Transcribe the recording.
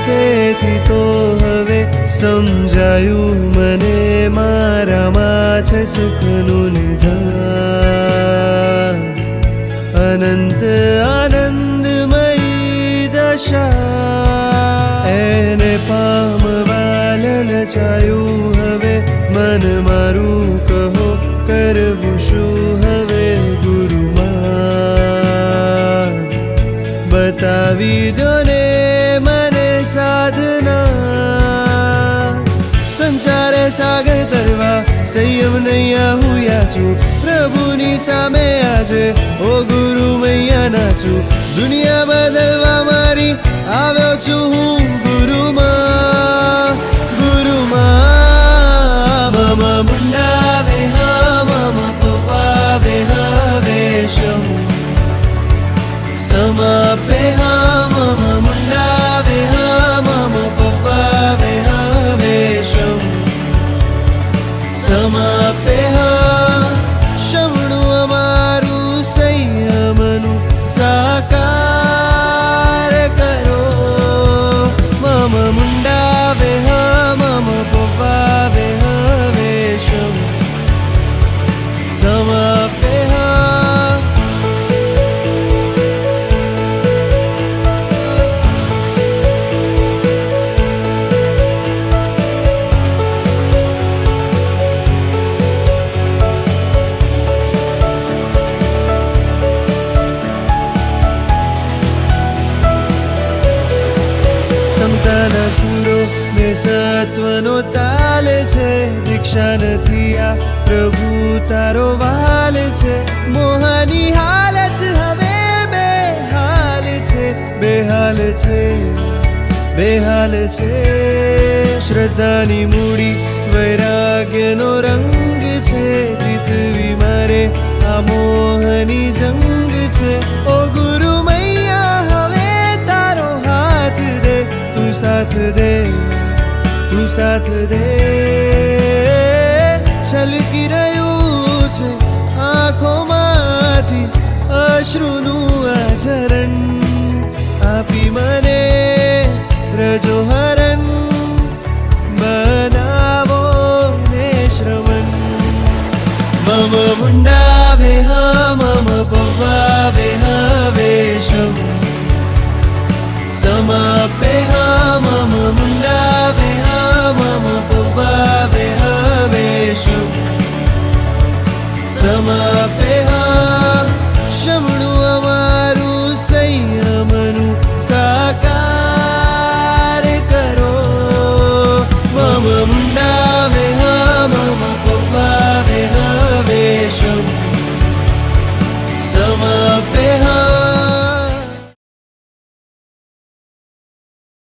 તેથી તો હવે સમજાયું મને મારામાં છે સુખનું નિધાન અનંત આનંદમયી દશા એને પામવા લલચાયું હવે મન મારું કહો કરવું શું હવે ગુરુમાં બતાવી દો ને મને સાધના સંસારે સાગર તરવા સંયમ નૈયા હું યાચું પ્રભુની સામે આજે ઓ ગુરુ મૈયા નાચું દુનિયા બદલવા મારી આવ્યો છું હું ગુરુમાં ગુરુમાં મમ મુંડાવે હા મમ પવાવે હવેશમ સમાપે હા મમ મુંડાવે હા મમ પવાવે હવેશમ સમાપે હા શમણું અમારું સંયમનું સાકાર કરો મમ મુંડાવે હા મમ પવાવે હવેશમ સમાપે હા સમતાના સુરો ને સત્વનો તાલે છે દીક્ષા નથી આ પ્રભુ તારો વાલ છે મોહની હાલત હવે બેહાલ છે બેહાલ છે બેહાલ છે શ્રદ્ધાની મૂડી વૈરાગ્યનો રંગ છે જીતવી મારે આ મોહની જંગ છે ઓ ગુરુ મૈયા હવે તારો હાથ દે તું સાથ દે તું સાથ દે છલકી રહ્યું છે આંખોમાંથી અશ્રુનું આ ઝરણ આપી મને રજો હરણ બનાવો ને શ્રવણ મમ મુંડાવે હા મમ પવાવે હવેશમ સમાપે હા મમ મુંડાવે હા મમ પવાવે હવેશમ સમાપે